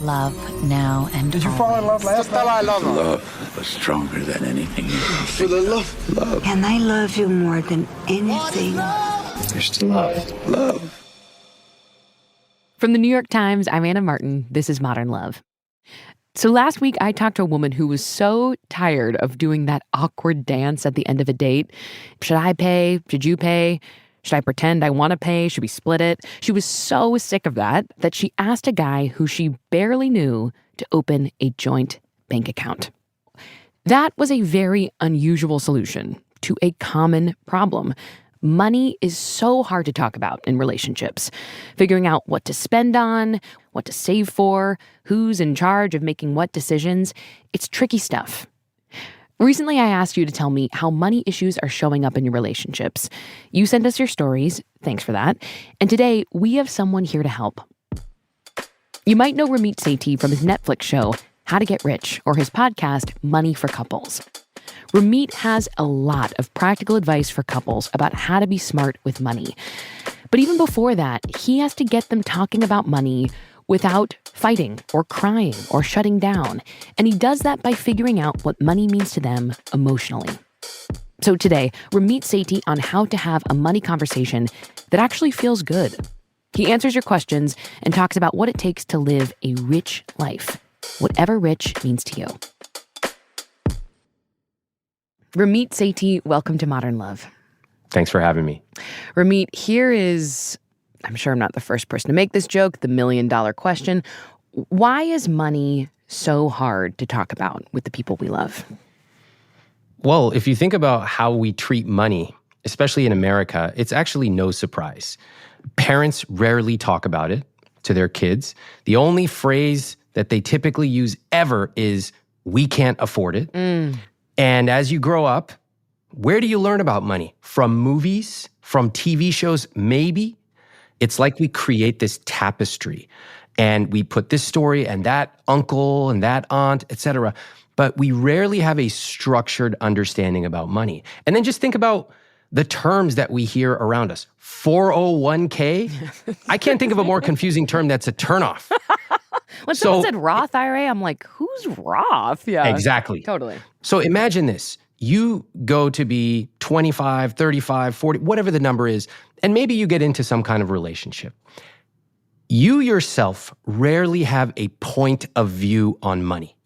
love now and Did you fall in love last night? Love was stronger than anything you can For the love. And I love you more than anything. There's love. From the New York Times, I'm Anna Martin. This is Modern Love. So last week, I talked to a woman who was so tired of doing that awkward dance at the end of a date. Should I pay? Should you pay? Should I pretend I want to pay? Should we split it? She was so sick of that she asked a guy who she barely knew to open a joint bank account. That was a very unusual solution to a common problem. Money is so hard to talk about in relationships. Figuring out what to spend on, what to save for, who's in charge of making what decisions, it's tricky stuff. Recently, I asked you to tell me how money issues are showing up in your relationships. You sent us your stories. Thanks for that. And today, we have someone here to help. You might know Ramit Sethi from his Netflix show, How to Get Rich, or his podcast, Money for Couples. Ramit has a lot of practical advice for couples about how to be smart with money. But even before that, he has to get them talking about money without fighting or crying or shutting down. And he does that by figuring out what money means to them emotionally. So today, Ramit Sethi on how to have a money conversation that actually feels good. He answers your questions and talks about what it takes to live a rich life, whatever rich means to you. Ramit Sethi, welcome to Modern Love. Thanks for having me. Ramit, here is, I'm sure I'm not the first person to make this joke, the $1 million question. Why is money so hard to talk about with the people we love? Well, if you think about how we treat money, especially in America, it's actually no surprise. Parents rarely talk about it to their kids. The only phrase that they typically use ever is, "We can't afford it." And as you grow up, where do you learn about money? From movies, from TV shows, maybe? It's like we create this tapestry and we put this story and that uncle and that aunt, etc. But we rarely have a structured understanding about money. And then just think about the terms that we hear around us. 401k? I can't think of a more confusing term that's a turnoff. When someone said Roth IRA, I'm like, who's Roth? Yeah, exactly. Totally. So imagine this. You go to be 25, 35, 40, whatever the number is, and maybe you get into some kind of relationship. You yourself rarely have a point of view on money.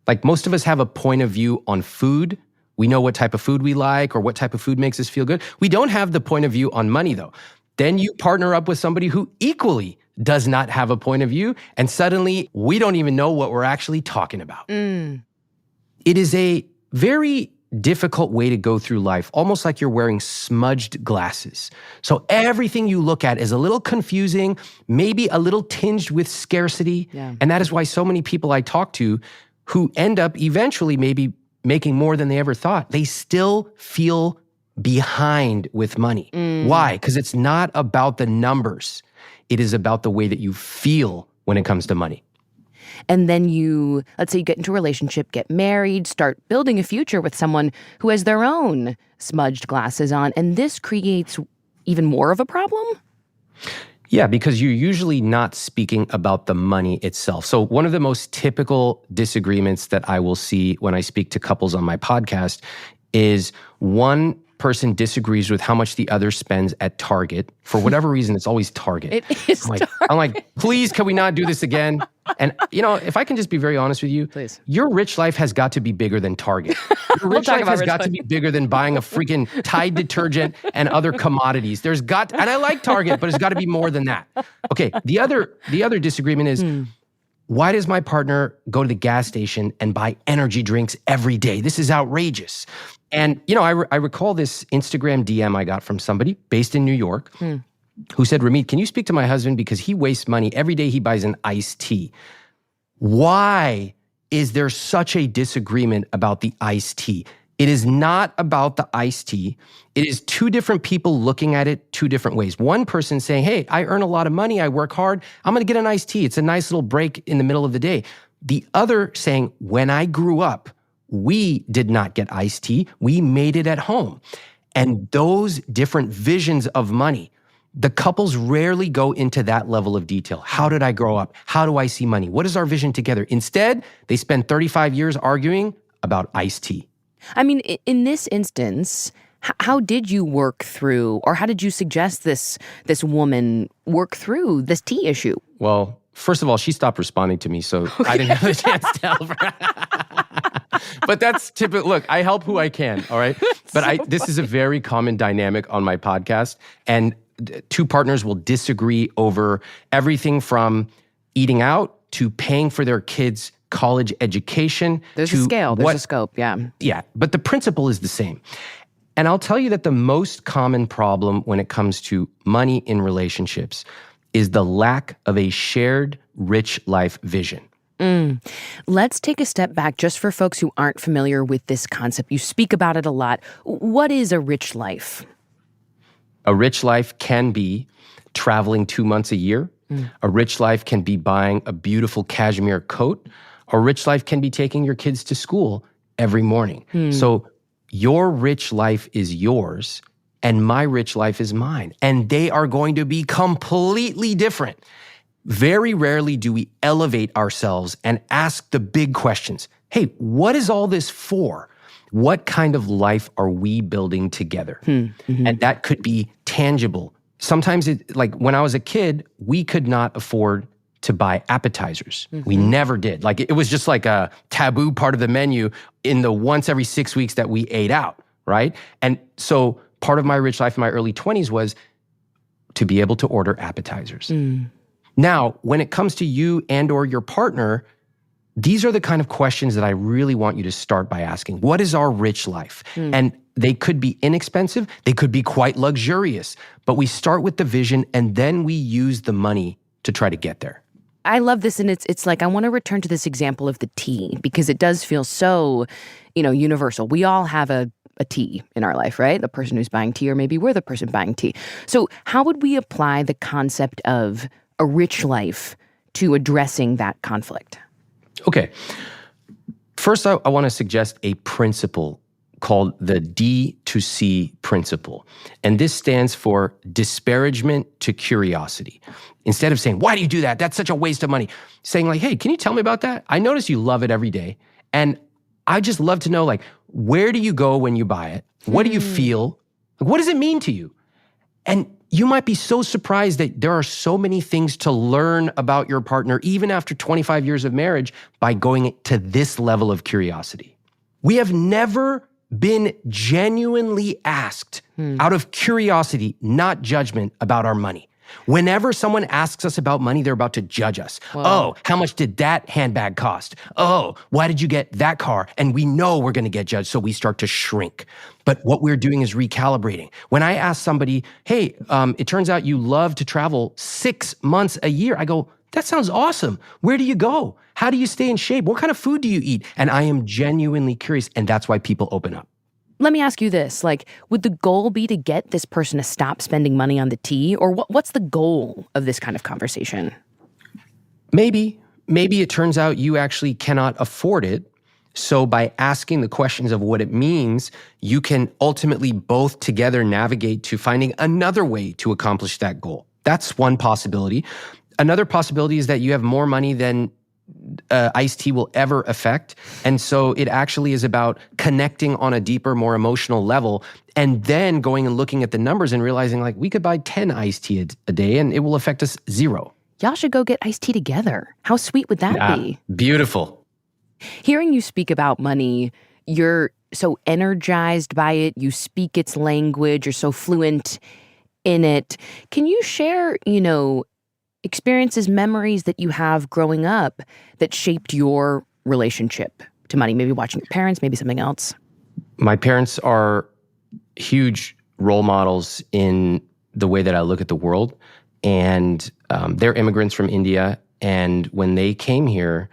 Like most of us have a point of view on food. We know what type of food we like or what type of food makes us feel good. We don't have the point of view on money, though. Then you partner up with somebody who equally does not have a point of view, and suddenly we don't even know what we're actually talking about. It is a very difficult way to go through life, almost like you're wearing smudged glasses. So everything you look at is a little confusing, maybe a little tinged with scarcity. Yeah. And that is why so many people I talk to who end up eventually maybe making more than they ever thought, they still feel behind with money. Why? Because it's not about the numbers. It is about the way that you feel when it comes to money. And then you, let's say you get into a relationship, get married, start building a future with someone who has their own smudged glasses on, and this creates even more of a problem? Yeah, because you're usually not speaking about the money itself. So one of the most typical disagreements that I will see when I speak to couples on my podcast is one person disagrees with how much the other spends at Target. For whatever reason, it's always Target. It is I'm like, please, can we not do this again? And, if I can just be very honest with you, please. Your rich life has got to be bigger than Target. Your rich life has got to be bigger than buying a freaking Tide detergent and other commodities. And I like Target, but it's got to be more than that. Okay, the other disagreement is, why does my partner go to the gas station and buy energy drinks every day? This is outrageous. And, I recall this Instagram DM I got from somebody based in New York who said, Ramit, can you speak to my husband because he wastes money. Every day he buys an iced tea. Why is there such a disagreement about the iced tea? It is not about the iced tea. It is two different people looking at it two different ways. One person saying, hey, I earn a lot of money. I work hard. I'm going to get an iced tea. It's a nice little break in the middle of the day. The other saying, when I grew up, we did not get iced tea. We made it at home. And those different visions of money The couples rarely go into that level of detail. How did I grow up? How do I see money? What is our vision together? Instead, they spend 35 years arguing about iced tea. I mean, in this instance, how did you work through, or how did you suggest this woman work through this tea issue? Well, first of all, she stopped responding to me, so I didn't have a chance to help her. But that's typical. Look, I help who I can, all right? But this is a very common dynamic on my podcast, and two partners will disagree over everything from eating out to paying for their kids' college education. There's a scale, there's a scope, yeah. Yeah, but the principle is the same. And I'll tell you that the most common problem when it comes to money in relationships is the lack of a shared rich life vision. Let's take a step back just for folks who aren't familiar with this concept. You speak about it a lot. What is a rich life? A rich life can be traveling 2 months a year. A rich life can be buying a beautiful cashmere coat. A rich life can be taking your kids to school every morning. So your rich life is yours, and my rich life is mine. And they are going to be completely different. Very rarely do we elevate ourselves and ask the big questions. Hey, what is all this for? What kind of life are we building together? And that could be tangible. Sometimes, like when I was a kid, we could not afford to buy appetizers. We never did. Like it was just like a taboo part of the menu in the once every 6 weeks that we ate out, right? And so part of my rich life in my early 20s was to be able to order appetizers. Now, when it comes to you and or your partner, these are the kind of questions that I really want you to start by asking. What is our rich life? And they could be inexpensive. They could be quite luxurious. But we start with the vision and then we use the money to try to get there. I love this, and it's like I want to return to this example of the tea because it does feel so, universal. We all have a tea in our life, right? The person who's buying tea, or maybe we're the person buying tea. So how would we apply the concept of a rich life to addressing that conflict? Okay. First, I want to suggest a principle called the D to C principle. And this stands for disparagement to curiosity. Instead of saying, why do you do that? That's such a waste of money. Saying like, hey, can you tell me about that? I notice you love it every day. And I just love to know, like, where do you go when you buy it? What do you feel? What does it mean to you? And you might be so surprised that there are so many things to learn about your partner, even after 25 years of marriage, by going to this level of curiosity. We have never been genuinely asked out of curiosity, not judgment, about our money. Whenever someone asks us about money, they're about to judge us. Whoa. Oh, how much did that handbag cost? Oh, why did you get that car? And we know we're going to get judged, so we start to shrink. But what we're doing is recalibrating. When I ask somebody, hey, it turns out you love to travel 6 months a year, I go, that sounds awesome. Where do you go? How do you stay in shape? What kind of food do you eat? And I am genuinely curious, and that's why people open up. Let me ask you this, would the goal be to get this person to stop spending money on the tea? Or what's the goal of this kind of conversation? Maybe it turns out you actually cannot afford it. So by asking the questions of what it means, you can ultimately both together navigate to finding another way to accomplish that goal. That's one possibility. Another possibility is that you have more money than iced tea will ever affect. And so it actually is about connecting on a deeper, more emotional level, and then going and looking at the numbers and realizing like we could buy 10 iced tea a day and it will affect us 0. Y'all should go get iced tea together. How sweet would that be? Beautiful. Hearing you speak about money, you're so energized by it. You speak its language. You're so fluent in it. Can you share, experiences, memories that you have growing up that shaped your relationship to money? Maybe watching your parents, maybe something else. My parents are huge role models in the way that I look at the world. And they're immigrants from India. And when they came here,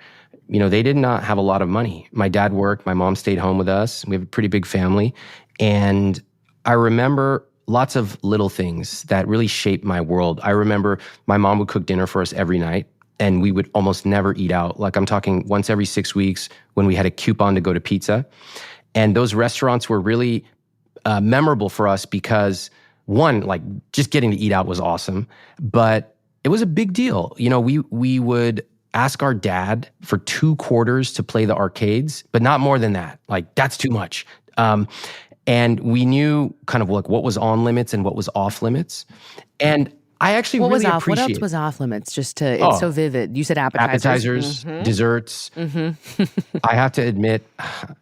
they did not have a lot of money. My dad worked, my mom stayed home with us. We have a pretty big family. And I remember lots of little things that really shaped my world. I remember my mom would cook dinner for us every night, and we would almost never eat out. Like I'm talking once every 6 weeks when we had a coupon to go to pizza. And those restaurants were really memorable for us because one, like just getting to eat out was awesome, but it was a big deal. You know, we would ask our dad for 2 quarters to play the arcades, but not more than that. Like, that's too much. And we knew kind of like what was on limits and what was off limits. And I actually what really was off? appreciate. What else was off limits? Just to, it's so vivid. You said appetizers. Desserts. I have to admit,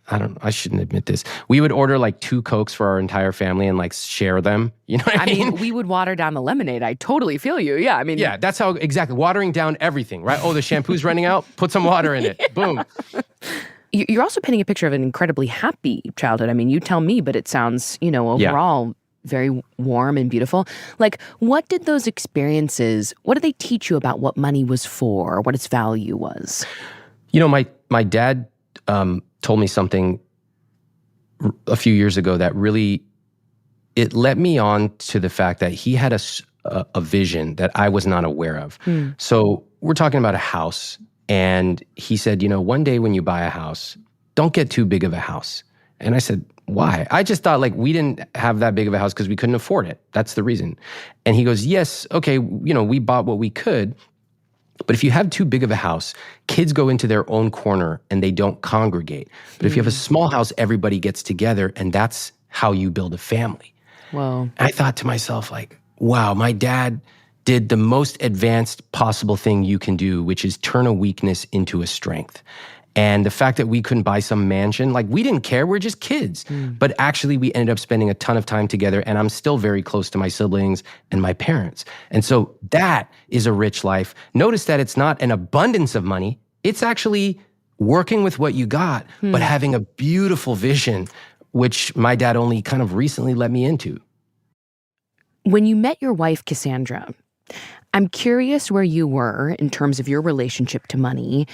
I shouldn't admit this. We would order like 2 Cokes for our entire family and like share them. You know what I mean? We would water down the lemonade. I totally feel you. Yeah, I mean. Yeah, that's how, exactly. Watering down everything, right? Oh, the shampoo's running out? Put some water in it. Boom. You're also painting a picture of an incredibly happy childhood. I mean, you tell me, but it sounds, overall very warm and beautiful. Like, what did those experiences, what did they teach you about what money was for, what its value was? You know, my dad told me something a few years ago that really, it led me on to the fact that he had a vision that I was not aware of. So we're talking about a house, and he said, one day when you buy a house, don't get too big of a house. And I said, why? I just thought like we didn't have that big of a house because we couldn't afford it. That's the reason. And he goes, yes, okay, we bought what we could. But if you have too big of a house, kids go into their own corner and they don't congregate. But if you have a small house, everybody gets together, and that's how you build a family. Whoa. And I thought to myself, like, wow, my dad did the most advanced possible thing you can do, which is turn a weakness into a strength. And the fact that we couldn't buy some mansion, like we didn't care, we're just kids. But actually we ended up spending a ton of time together, and I'm still very close to my siblings and my parents. And so that is a rich life. Notice that it's not an abundance of money. It's actually working with what you got, but having a beautiful vision, which my dad only kind of recently let me into. When you met your wife, Cassandra, I'm curious where you were in terms of your relationship to money.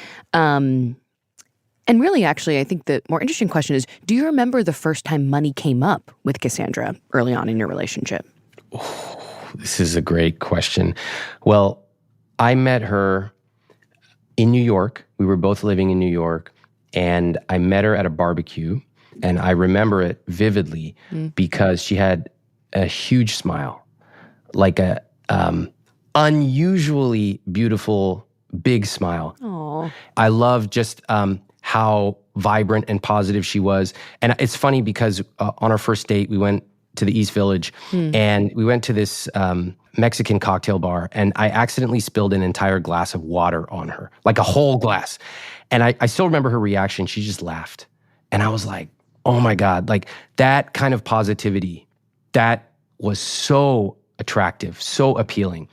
And really, actually, I think the more interesting question is, do you remember the first time money came up with Cassandra early on in your relationship? Oh, this is a great question. Well, I met her in New York. We were both living in New York, and I met her at a barbecue, and I remember it vividly because she had a huge smile, like a unusually beautiful, big smile. Aww. I love just how vibrant and positive she was. And it's funny because on our first date, we went to the East Village and we went to this Mexican cocktail bar, and I accidentally spilled an entire glass of water on her, like a whole glass. And I still remember her reaction. She just laughed. And I was like, oh my God, like that kind of positivity, that was so attractive, so appealing.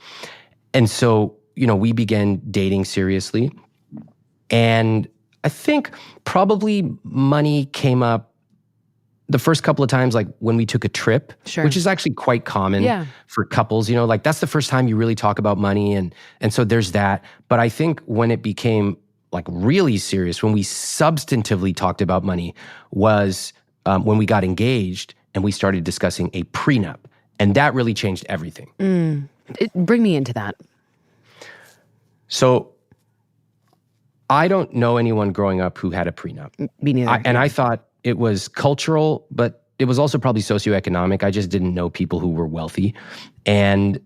And so, we began dating seriously. And I think probably money came up the first couple of times, like when we took a trip, which is actually quite common for couples, like that's the first time you really talk about money. And so there's that. But I think when it became like really serious, when we substantively talked about money was when we got engaged and we started discussing a prenup. And that really changed everything. Bring me into that. So I don't know anyone growing up who had a prenup. Me neither. And I thought it was cultural, but it was also probably socioeconomic. I just didn't know people who were wealthy. And,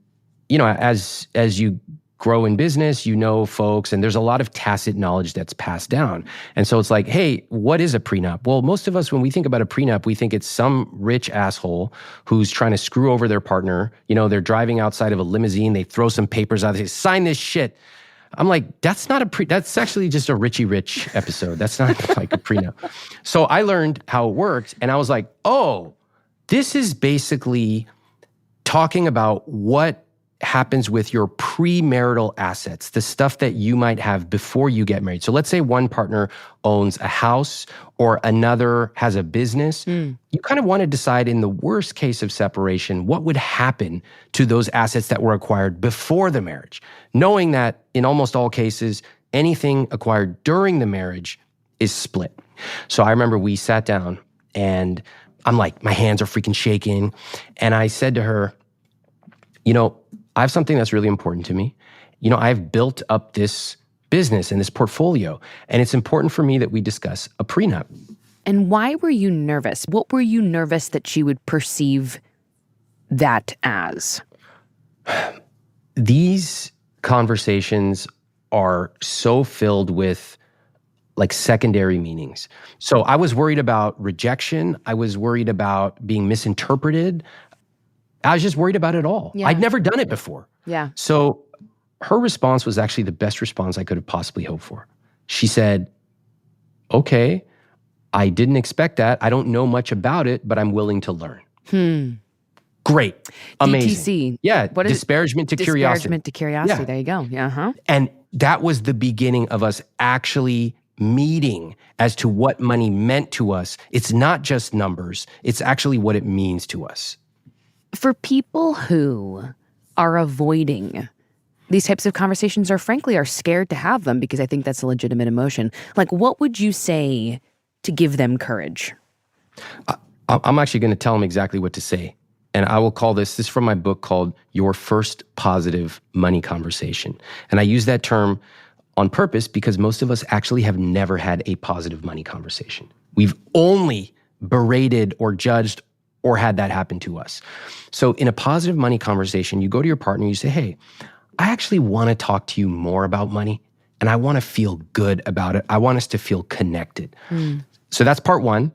as you grow in business, folks, and there's a lot of tacit knowledge that's passed down. And so it's like, hey, what is a prenup? Well, most of us, when we think about a prenup, we think it's some rich asshole who's trying to screw over their partner. They're driving outside of a limousine, they throw some papers out, they say, sign this shit. I'm like, that's not that's actually just a Richie Rich episode. That's not like a prenup. So I learned how it worked, and I was like, oh, this is basically talking about what happens with your premarital assets, the stuff that you might have before you get married. So let's say one partner owns a house or another has a business. You kind of want to decide, in the worst case of separation, what would happen to those assets that were acquired before the marriage, knowing that in almost all cases, anything acquired during the marriage is split. So I remember we sat down, and I'm like, my hands are freaking shaking. And I said to her, I have something that's really important to me. I've built up this business and this portfolio, and it's important for me that we discuss a prenup. And why were you nervous? What were you nervous that she would perceive that as? These conversations are so filled with like secondary meanings. So I was worried about rejection. I was worried about being misinterpreted. I was just worried about it all. Yeah. I'd never done it before. Yeah. So her response was actually the best response I could have possibly hoped for. She said, okay, I didn't expect that. I don't know much about it, but I'm willing to learn. Great. Amazing. DTC. Yeah. What is disparagement to curiosity. Disparagement to curiosity. Yeah. There you go. Yeah. Uh-huh. And that was the beginning of us actually meeting as to what money meant to us. It's not just numbers. It's actually what it means to us. For people who are avoiding these types of conversations or frankly are scared to have them because I think that's a legitimate emotion, like what would you say to give them courage? I'm actually going to tell them exactly what to say. And I will call this is from my book called Your First Positive Money Conversation. And I use that term on purpose because most of us actually have never had a positive money conversation. We've only berated or judged or had that happen to us. So in a positive money conversation, you go to your partner and you say, hey, I actually want to talk to you more about money and I want to feel good about it. I want us to feel connected. So that's part one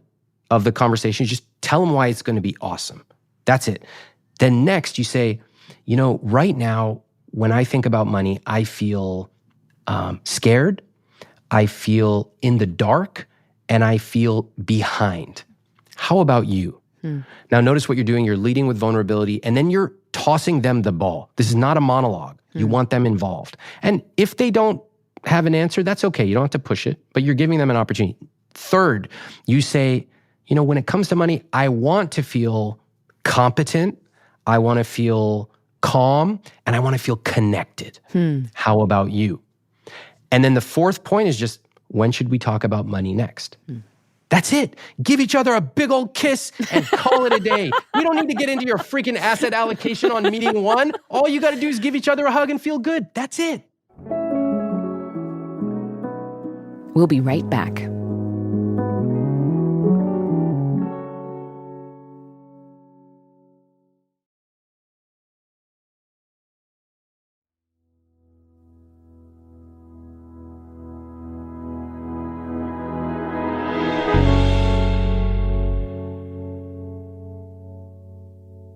of the conversation. Just tell them why it's going to be awesome. That's it. Then next you say, you know, right now, when I think about money, I feel scared, I feel in the dark, and I feel behind. How about you? Now notice what you're doing. You're leading with vulnerability, and then you're tossing them the ball. This is not a monologue. You want them involved. And if they don't have an answer, that's okay. You don't have to push it, but you're giving them an opportunity. Third, you say, you know, when it comes to money, I want to feel competent, I want to feel calm, and I want to feel connected. How about you? And then the fourth point is just, when should we talk about money next? That's it. Give each other a big old kiss and call it a day. We don't need to get into your freaking asset allocation on meeting one. All you got to do is give each other a hug and feel good. That's it. We'll be right back.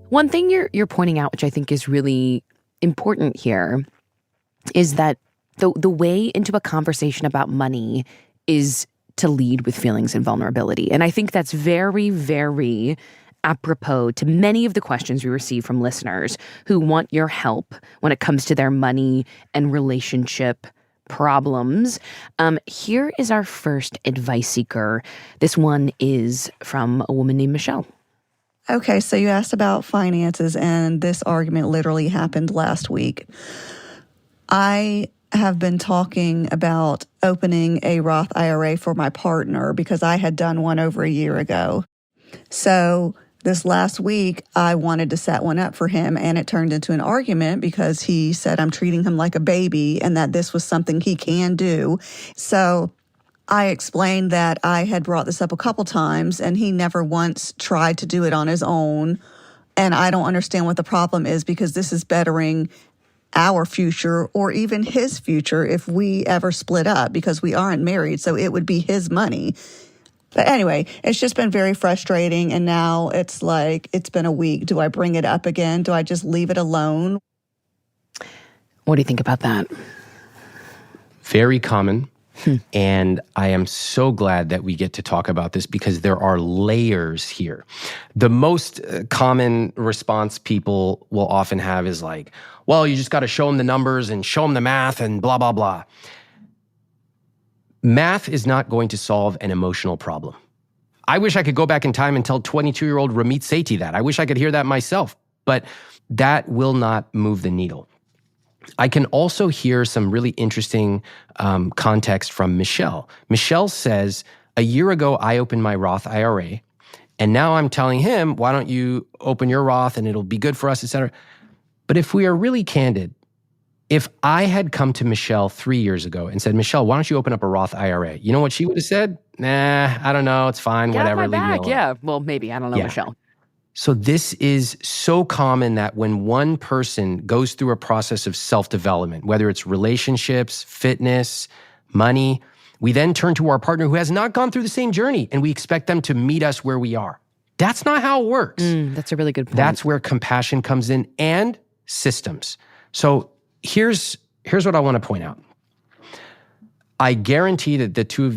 One thing you're pointing out, which I think is really important here, is that the way into a conversation about money is to lead with feelings and vulnerability. And I think that's very, very apropos to many of the questions we receive from listeners who want your help when it comes to their money and relationship problems. Here is our first advice seeker. This one is from a woman named Michelle. Okay, so you asked about finances, and this argument literally happened last week. I have been talking about opening a Roth IRA for my partner because I had done one over a year ago. So this last week, I wanted to set one up for him, and it turned into an argument because he said I'm treating him like a baby and that this was something he can do. So I explained that I had brought this up a couple times and he never once tried to do it on his own. And I don't understand what the problem is because this is bettering our future or even his future if we ever split up because we aren't married. So it would be his money. But anyway, it's just been very frustrating. And now it's like, it's been a week. Do I bring it up again? Do I just leave it alone? What do you think about that? Very common. And I am so glad that we get to talk about this because there are layers here. The most common response people will often have is like, well, you just got to show them the numbers and show them the math and blah, blah, blah. Math is not going to solve an emotional problem. I wish I could go back in time and tell 22-year-old Ramit Sethi that. I wish I could hear that myself, but that will not move the needle. I can also hear some really interesting context from Michelle. Michelle says, a year ago, I opened my Roth IRA, and now I'm telling him, why don't you open your Roth and it'll be good for us, et cetera. But if we are really candid, if I had come to Michelle 3 years ago and said, Michelle, why don't you open up a Roth IRA? You know what she would have said? Nah, I don't know. It's fine. Get whatever. off my Leave me back. alone. Yeah. Well, maybe. I don't know, Yeah. Michelle. So this is so common that when one person goes through a process of self-development, whether it's relationships, fitness, money, we then turn to our partner who has not gone through the same journey and we expect them to meet us where we are. That's not how it works. That's a really good point. That's where compassion comes in and systems. So here's what I want to point out. I guarantee that the two of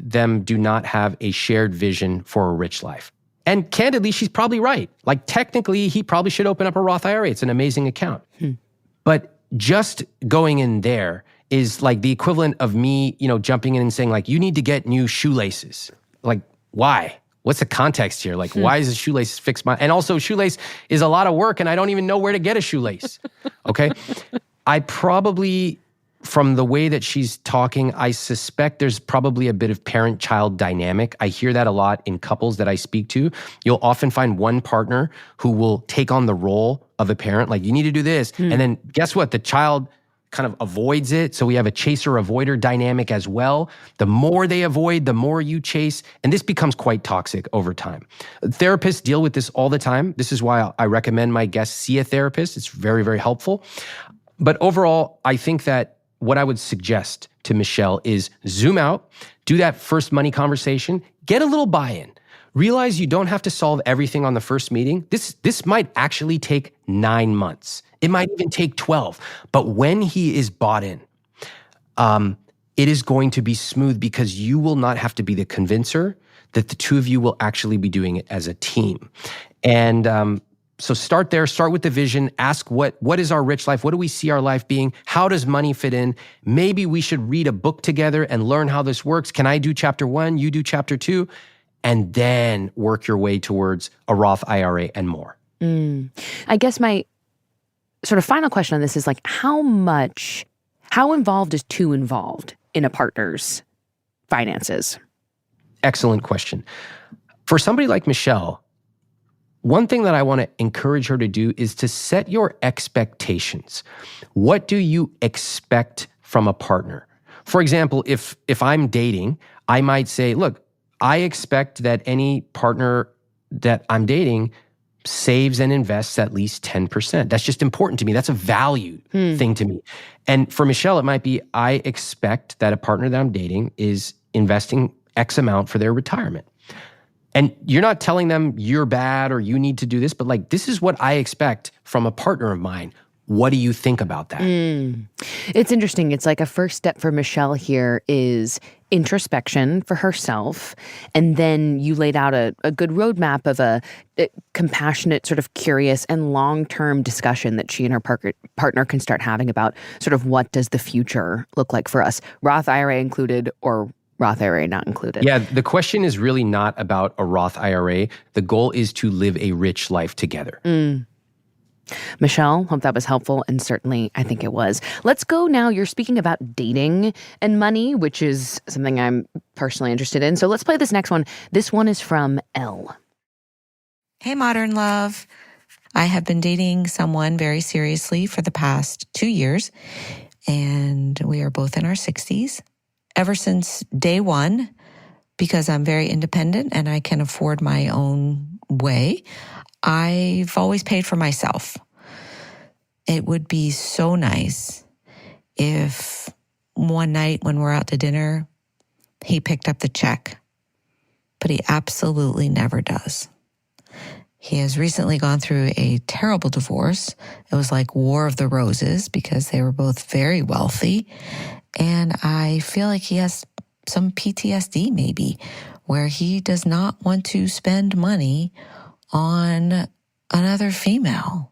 them do not have a shared vision for a rich life. And candidly, she's probably right. Like technically, he probably should open up a Roth IRA. It's an amazing account. But just going in there is like the equivalent of me, jumping in and saying like, you need to get new shoelaces. Like, why? What's the context here? Like, why is a shoelace fix my... And also, shoelace is a lot of work, and I don't even know where to get a shoelace, okay? I probably, from the way that she's talking, I suspect there's probably a bit of parent-child dynamic. I hear that a lot in couples that I speak to. You'll often find one partner who will take on the role of a parent, like, you need to do this. And then guess what? The child kind of avoids it. So we have a chaser-avoider dynamic as well. The more they avoid, the more you chase. And this becomes quite toxic over time. Therapists deal with this all the time. This is why I recommend my guests see a therapist. It's very, very helpful. But overall, I think that what I would suggest to Michelle is zoom out, do that first money conversation, get a little buy-in. Realize you don't have to solve everything on the first meeting. This might actually take 9 months. It might even take 12. But when he is bought in, it is going to be smooth because you will not have to be the convincer, that the two of you will actually be doing it as a team. And so start there, start with the vision, ask what is our rich life? What do we see our life being? How does money fit in? Maybe we should read a book together and learn how this works. Can I do chapter 1? You do chapter 2? And then work your way towards a Roth IRA and more. I guess my sort of final question on this is like, how involved is too involved in a partner's finances? Excellent question. For somebody like Michelle, one thing that I want to encourage her to do is to set your expectations. What do you expect from a partner? For example, if I'm dating, I might say, look, I expect that any partner that I'm dating saves and invests at least 10%. That's just important to me. That's a value thing to me. And for Michelle, it might be, I expect that a partner that I'm dating is investing X amount for their retirement. And you're not telling them you're bad or you need to do this, but like, this is what I expect from a partner of mine. What do you think about that? It's interesting. It's like a first step for Michelle here is introspection for herself. And then you laid out a good roadmap of a compassionate, sort of curious and long-term discussion that she and her partner can start having about sort of what does the future look like for us, Roth IRA included or Roth IRA not included. Yeah, the question is really not about a Roth IRA. The goal is to live a rich life together. Michelle, hope that was helpful, and certainly I think it was. Let's go now. You're speaking about dating and money, which is something I'm personally interested in. So let's play this next one. This one is from Elle. Hey, Modern Love. I have been dating someone very seriously for the past 2 years, and we are both in our 60s. Ever since day one, because I'm very independent and I can afford my own way, I've always paid for myself. It would be so nice if one night when we're out to dinner, he picked up the check, but he absolutely never does. He has recently gone through a terrible divorce. It was like War of the Roses because they were both very wealthy. And I feel like he has some PTSD maybe, where he does not want to spend money on another female.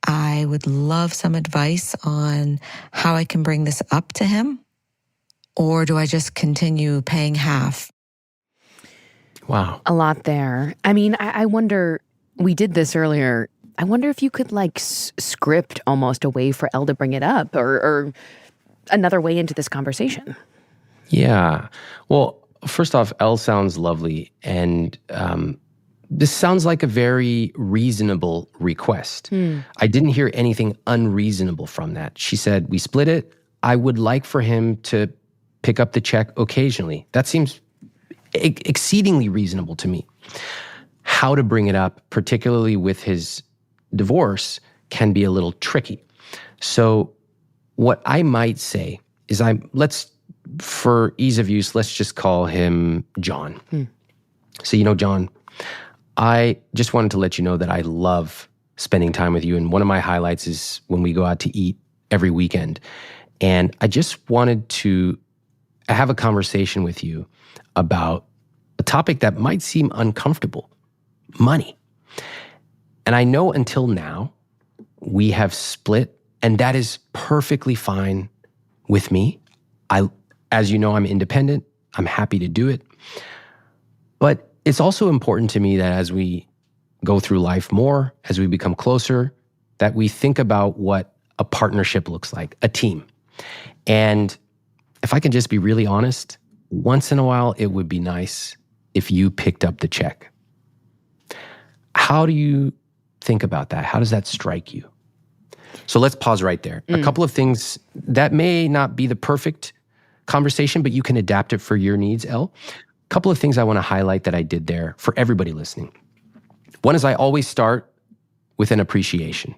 I would love some advice on how I can bring this up to him, or do I just continue paying half? Wow. A lot there. I mean, I wonder, we did this earlier. I wonder if you could like script almost a way for Elle to bring it up or another way into this conversation. Yeah. Well, first off, Elle sounds lovely. And this sounds like a very reasonable request. I didn't hear anything unreasonable from that. She said, we split it. I would like for him to pick up the check occasionally. That seems exceedingly reasonable to me. how to bring it up, particularly with his divorce, can be a little tricky. So what I might say is for ease of use, let's just call him John. So, John, I just wanted to let you know that I love spending time with you. And one of my highlights is when we go out to eat every weekend. And I just wanted to have a conversation with you about a topic that might seem uncomfortable, money. And I know until now we have split, and that is perfectly fine with me. As you know, I'm independent. I'm happy to do it. But it's also important to me that as we go through life more, as we become closer, that we think about what a partnership looks like, a team. And if I can just be really honest, once in a while, it would be nice if you picked up the check. How do you think about that? How does that strike you? So let's pause right there. A couple of things that may not be the perfect conversation, but you can adapt it for your needs, Elle. A couple of things I want to highlight that I did there for everybody listening. One is I always start with an appreciation.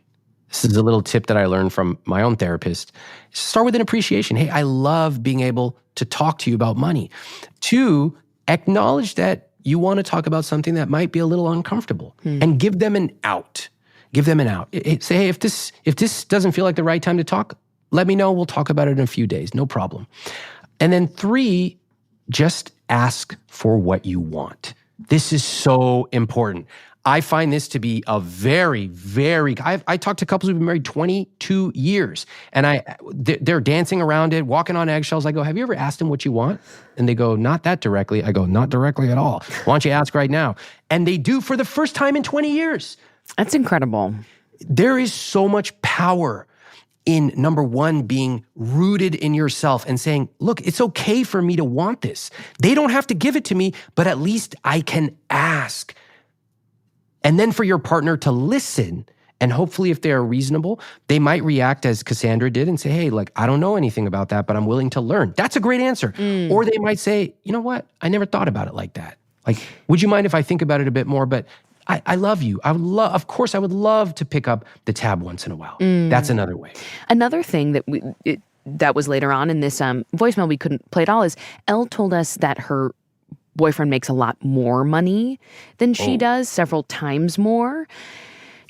This is a little tip that I learned from my own therapist. Start with an appreciation. Hey, I love being able to talk to you about money. 2, acknowledge that you want to talk about something that might be a little uncomfortable and give them an out. Give them an out. Say, hey, if this doesn't feel like the right time to talk, let me know. We'll talk about it in a few days. No problem. And then 3, just ask for what you want. This is so important. I find this to be a very, I talked to couples who've been married 22 years, and they're dancing around it, walking on eggshells. I go, have you ever asked them what you want? And they go, not that directly. I go, not directly at all. Why don't you ask right now? And they do for the first time in 20 years. That's incredible. There is so much power in, number 1, being rooted in yourself and saying, look, it's okay for me to want this. They don't have to give it to me, but at least I can ask. And then for your partner to listen, and hopefully if they are reasonable, they might react as Cassandra did and say, hey, I don't know anything about that, but I'm willing to learn. That's a great answer. Or they might say, you know what? I never thought about it like that. Would you mind if I think about it a bit more? But I love you. Of course, I would love to pick up the tab once in a while. That's another way. Another thing that was later on in this voicemail we couldn't play it all is Elle told us that her boyfriend makes a lot more money than she does, several times more.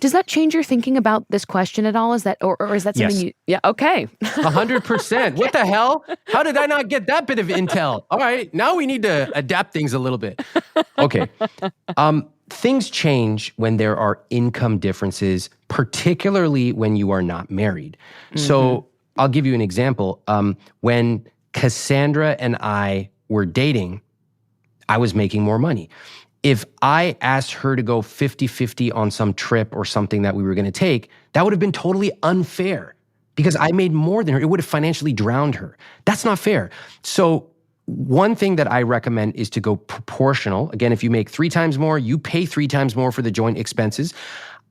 Does that change your thinking about this question at all? Is that, or is that something yeah, okay. 100%. What the hell? How did I not get that bit of intel? All right, now we need to adapt things a little bit. Okay. Things change when there are income differences, particularly when you are not married. So I'll give you an example. When Cassandra and I were dating, I was making more money. If I asked her to go 50-50 on some trip or something that we were going to take, that would have been totally unfair because I made more than her. It would have financially drowned her. That's not fair. So one thing that I recommend is to go proportional. Again, if you make 3 times more, you pay 3 times more for the joint expenses.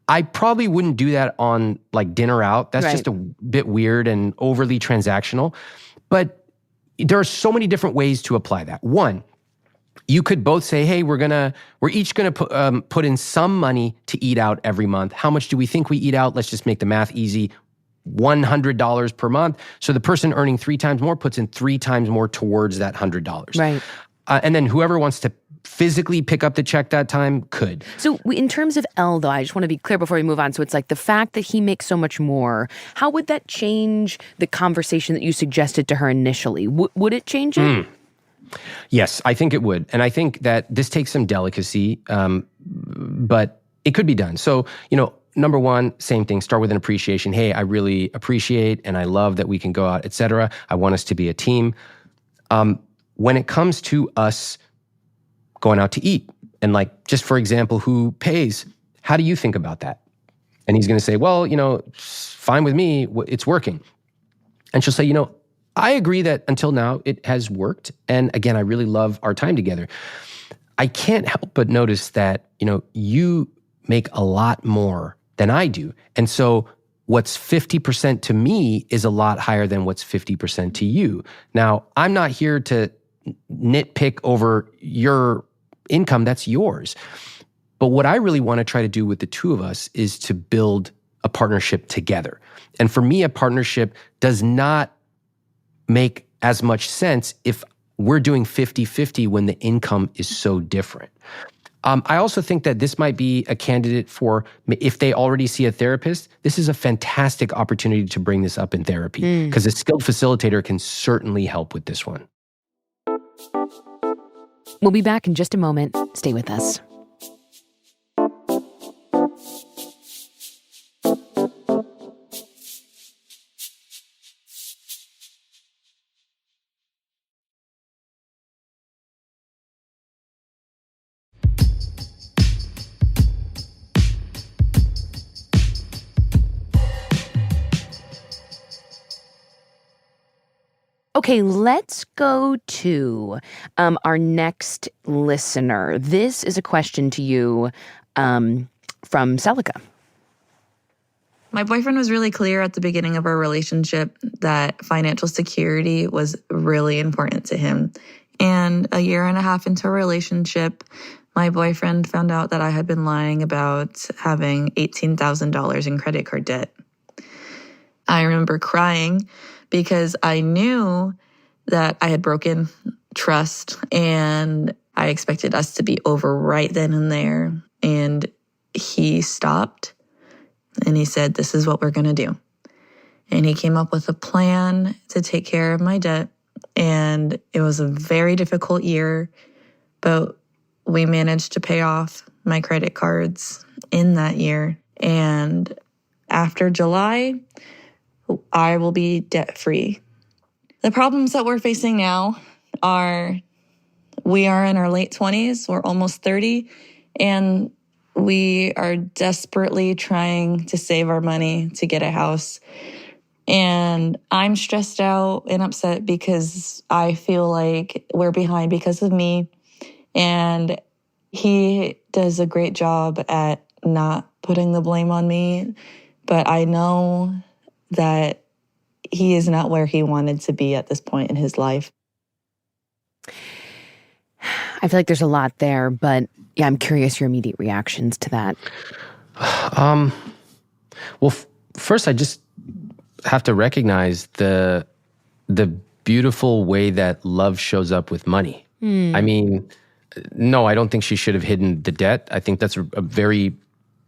I probably wouldn't do that on dinner out. That's just a bit weird and overly transactional. But there are so many different ways to apply that. One, you could both say, hey, we're each gonna put in some money to eat out every month. How much do we think we eat out? Let's just make the math easy. $100 per month. So the person earning 3 times more puts in 3 times more towards that $100. Right. And then whoever wants to physically pick up the check that time could. So in terms of Elle, though, I just want to be clear before we move on. So it's the fact that he makes so much more, how would that change the conversation that you suggested to her initially? Would it change it? Yes, I think it would. And I think that this takes some delicacy, but it could be done. So, number 1, same thing, start with an appreciation. Hey, I really appreciate and I love that we can go out, etc. I want us to be a team. When it comes to us going out to eat, and just for example, who pays, how do you think about that? And he's going to say, well, fine with me, it's working. And she'll say, I agree that until now it has worked. And again, I really love our time together. I can't help but notice that, you make a lot more than I do. And so what's 50% to me is a lot higher than what's 50% to you. Now, I'm not here to nitpick over your income, that's yours. But what I really want to try to do with the two of us is to build a partnership together. And for me, a partnership does not make as much sense if we're doing 50-50 when the income is so different. I also think that this might be a candidate for, if they already see a therapist, this is a fantastic opportunity to bring this up in therapy, because a skilled facilitator can certainly help with this one. We'll be back in just a moment. Stay with us. Okay, let's go to our next listener. This is a question to you from Celica. My boyfriend was really clear at the beginning of our relationship that financial security was really important to him. And a year and a half into a relationship, my boyfriend found out that I had been lying about having $18,000 in credit card debt. I remember crying because I knew that I had broken trust and I expected us to be over right then and there. And he stopped and he said, "This is what we're going to do." And he came up with a plan to take care of my debt. And it was a very difficult year, but we managed to pay off my credit cards in that year. And after July, I will be debt-free. The problems that we're facing now are we are in our late 20s, we're almost 30, and we are desperately trying to save our money to get a house. And I'm stressed out and upset because I feel like we're behind because of me. And he does a great job at not putting the blame on me, but I know that he is not where he wanted to be at this point in his life. I feel like there's a lot there, but yeah, I'm curious your immediate reactions to that. Well, first I just have to recognize the beautiful way that love shows up with money. I mean, no, I don't think she should have hidden the debt. I think that's a very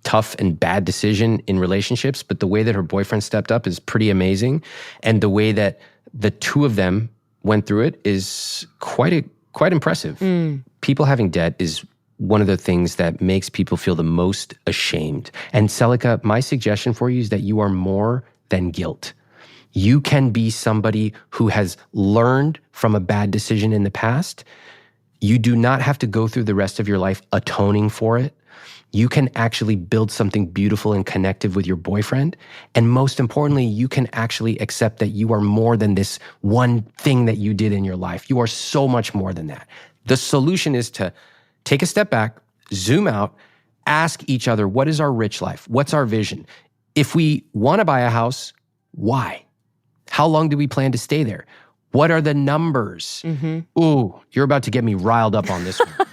tough and bad decision in relationships, but the way that her boyfriend stepped up is pretty amazing. And the way that the two of them went through it is quite impressive. People having debt is one of the things that makes people feel the most ashamed. And Celica, my suggestion for you is that you are more than guilt. You can be somebody who has learned from a bad decision in the past. You do not have to go through the rest of your life atoning for it. You can actually build something beautiful and connective with your boyfriend. And most importantly, you can actually accept that you are more than this one thing that you did in your life. You are so much more than that. The solution is to take a step back, zoom out, ask each other, what is our rich life? What's our vision? If we want to buy a house, why? How long do we plan to stay there? What are the numbers? Ooh, you're about to get me riled up on this one.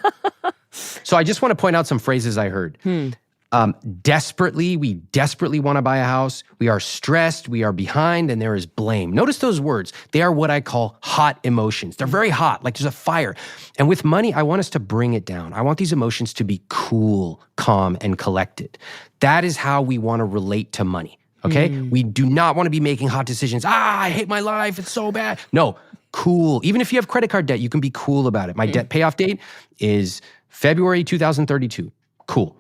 So I just want to point out some phrases I heard. We desperately want to buy a house. We are stressed, we are behind, and there is blame. Notice those words. They are what I call hot emotions. They're very hot, like there's a fire. And with money, I want us to bring it down. I want these emotions to be cool, calm, and collected. That is how we want to relate to money, okay? We do not want to be making hot decisions. I hate my life, it's so bad. No, cool. Even if you have credit card debt, you can be cool about it. My debt payoff date is February 2032. Cool.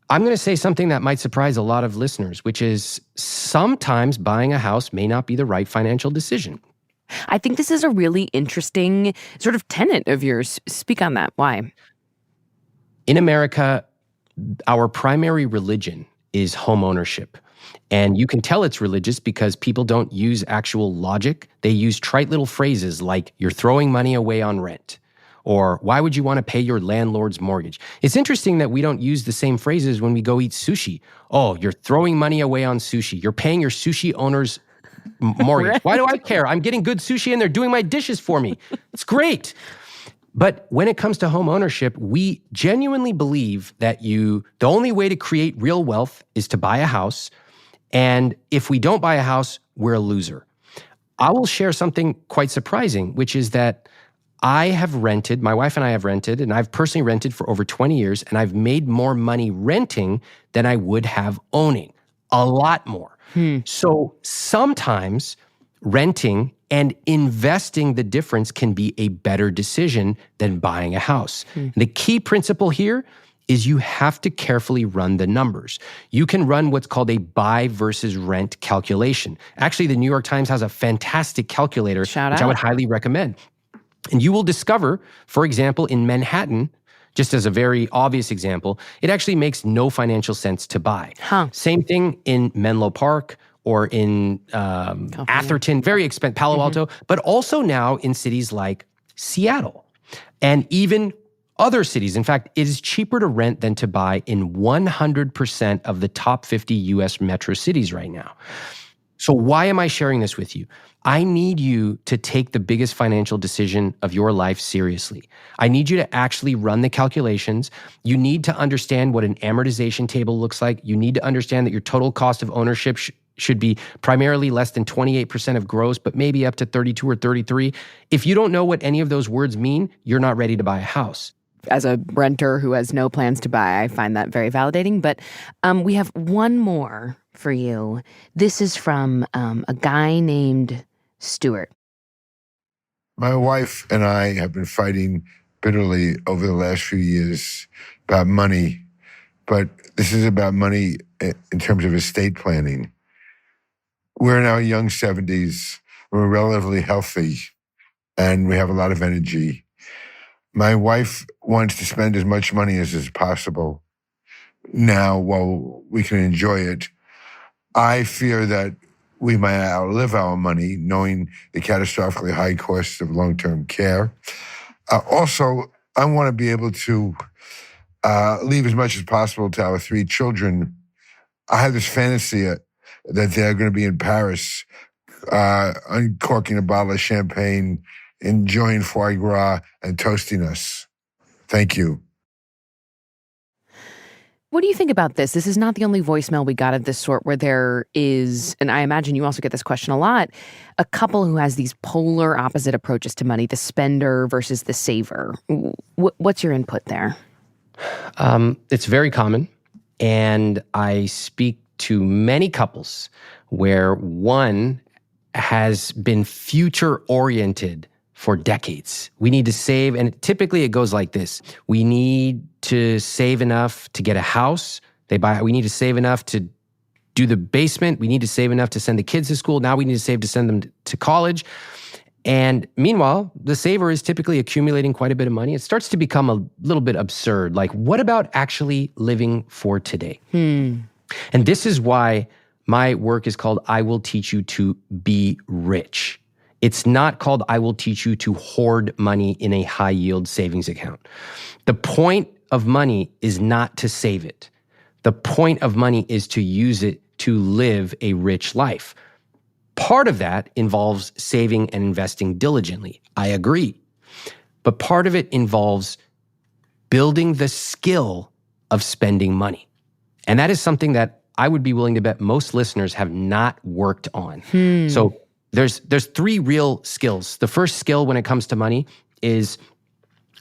I'm going to say something that might surprise a lot of listeners, which is sometimes buying a house may not be the right financial decision. I think this is a really interesting sort of tenet of yours. Speak on that. Why? In America, our primary religion is home ownership. And you can tell it's religious because people don't use actual logic. They use trite little phrases like, you're throwing money away on rent. Or why would you want to pay your landlord's mortgage? It's interesting that we don't use the same phrases when we go eat sushi. Oh, you're throwing money away on sushi. You're paying your sushi owner's mortgage. Why do I care? I'm getting good sushi and they're doing my dishes for me. It's great. But when it comes to home ownership, we genuinely believe that the only way to create real wealth is to buy a house. And if we don't buy a house, we're a loser. I will share something quite surprising, which is that my wife and I have rented, and I've personally rented for over 20 years, and I've made more money renting than I would have owning. A lot more. So sometimes renting and investing the difference can be a better decision than buying a house. The key principle here is you have to carefully run the numbers. You can run what's called a buy versus rent calculation. Actually, the New York Times has a fantastic calculator, which I would highly recommend. And you will discover, for example, in Manhattan, just as a very obvious example, it actually makes no financial sense to buy. Same thing in Menlo Park or in Atherton, very expensive, Palo Alto, but also now in cities like Seattle and even other cities. In fact, it is cheaper to rent than to buy in 100% of the top 50 US metro cities right now. So why am I sharing this with you? I need you to take the biggest financial decision of your life seriously. I need you to actually run the calculations. You need to understand what an amortization table looks like. You need to understand that your total cost of ownership should be primarily less than 28% of gross, but maybe up to 32 or 33. If you don't know what any of those words mean, you're not ready to buy a house. As a renter who has no plans to buy, I find that very validating. But we have one more for you. This is from a guy named Stuart. My wife and I have been fighting bitterly over the last few years about money, but this is about money in terms of estate planning. We're in our young 70s. We're relatively healthy, and we have a lot of energy. My wife wants to spend as much money as is possible now while we can enjoy it. I fear that we might outlive our money, knowing the catastrophically high costs of long-term care. Also, I want to be able to leave as much as possible to our 3 children. I have this fantasy that they're going to be in Paris, uncorking a bottle of champagne, enjoying foie gras, and toasting us. Thank you. What do you think about this? This is not the only voicemail we got of this sort where there is, and I imagine you also get this question a lot, a couple who has these polar opposite approaches to money, the spender versus the saver. What's your input there? It's very common, and I speak to many couples where one has been future-oriented for decades. We need to save, and typically it goes like this. We need to save enough to get a house. We need to save enough to do the basement. We need to save enough to send the kids to school. Now we need to save to send them to college. And meanwhile, the saver is typically accumulating quite a bit of money. It starts to become a little bit absurd. Like, what about actually living for today? And this is why my work is called I Will Teach You to Be Rich. It's not called I Will Teach You to Hoard Money in a high-yield savings account. The point of money is not to save it. The point of money is to use it to live a rich life. Part of that involves saving and investing diligently. I agree. But part of it involves building the skill of spending money. And that is something that I would be willing to bet most listeners have not worked on. So there's 3 real skills. The first skill when it comes to money is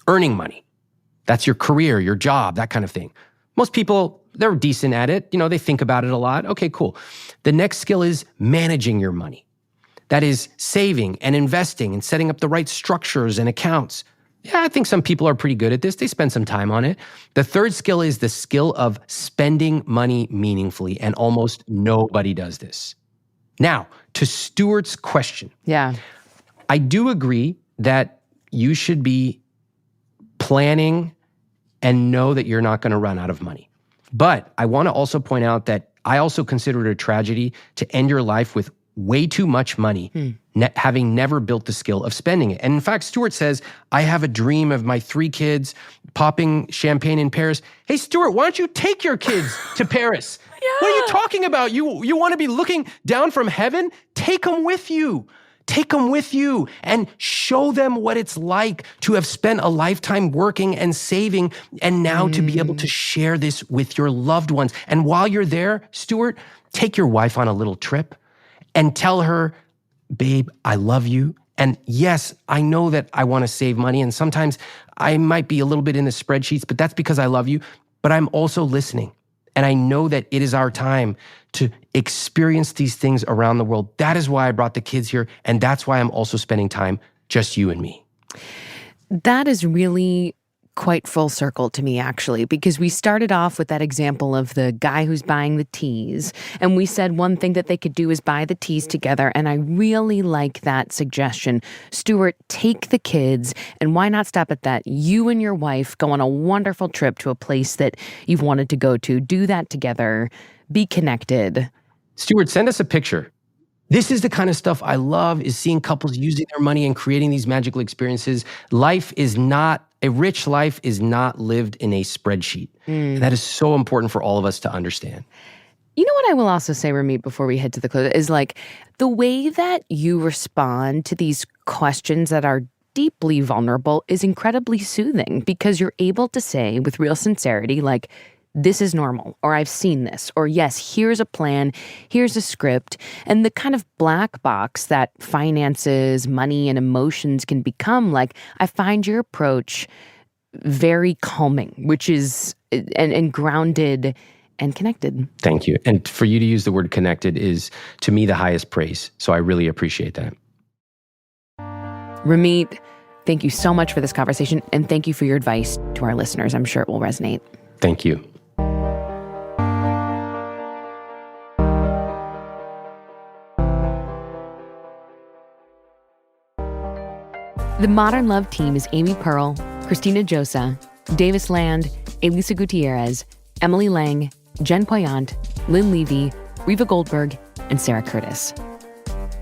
earning money. That's your career, your job, that kind of thing. Most people, they're decent at it. They think about it a lot. Okay, cool. The next skill is managing your money. That is saving and investing and setting up the right structures and accounts. Yeah, I think some people are pretty good at this. They spend some time on it. The third skill is the skill of spending money meaningfully, and almost nobody does this. Now, to Stuart's question. Yeah. I do agree that you should be planning and know that you're not going to run out of money. But I want to also point out that I also consider it a tragedy to end your life with way too much money, having never built the skill of spending it. And in fact, Stuart says, I have a dream of my 3 kids popping champagne in Paris. Hey, Stuart, why don't you take your kids to Paris? What are you talking about? You want to be looking down from heaven? Take them with you. take them with you and show them what it's like to have spent a lifetime working and saving and now to be able to share this with your loved ones. And while you're there, Stuart, take your wife on a little trip and tell her, babe, I love you. And yes, I know that I want to save money. And sometimes I might be a little bit in the spreadsheets, but that's because I love you. But I'm also listening. And I know that it is our time to experience these things around the world. That is why I brought the kids here. And that's why I'm also spending time, just you and me. That is really quite full circle to me, actually, because we started off with that example of the guy who's buying the teas. And we said one thing that they could do is buy the teas together. And I really like that suggestion. Stuart, take the kids, and why not stop at that? You and your wife go on a wonderful trip to a place that you've wanted to go to. Do that together. Be connected. Stuart, send us a picture. This is the kind of stuff I love, is seeing couples using their money and creating these magical experiences. A rich life is not lived in a spreadsheet. And that is so important for all of us to understand. You know what I will also say, Ramit, before we head to the close, is like the way that you respond to these questions that are deeply vulnerable is incredibly soothing, because you're able to say with real sincerity, like, this is normal, or I've seen this, or yes, here's a plan, here's a script. And the kind of black box that finances, money, and emotions can become, like, I find your approach very calming, which is, and grounded and connected. Thank you. And for you to use the word connected is, to me, the highest praise. So I really appreciate that. Ramit, thank you so much for this conversation, and thank you for your advice to our listeners. I'm sure it will resonate. Thank you. The Modern Love team is Amy Pearl, Christina Josa, Davis Land, Elisa Gutierrez, Emily Lang, Jen Poyant, Lynn Levy, Reva Goldberg, and Sarah Curtis.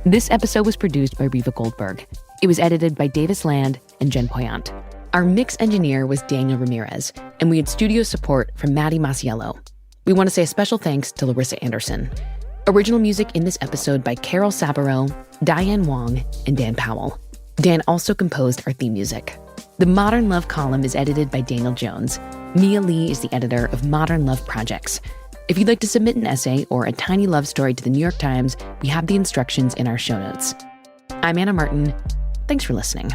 This episode was produced by Reva Goldberg. It was edited by Davis Land and Jen Poyant. Our mix engineer was Daniel Ramirez, and we had studio support from Maddie Masiello. We want to say a special thanks to Larissa Anderson. Original music in this episode by Carol Sabaro, Diane Wong, and Dan Powell. Dan also composed our theme music. The Modern Love column is edited by Daniel Jones. Mia Lee is the editor of Modern Love Projects. If you'd like to submit an essay or a tiny love story to the New York Times, we have the instructions in our show notes. I'm Anna Martin. Thanks for listening.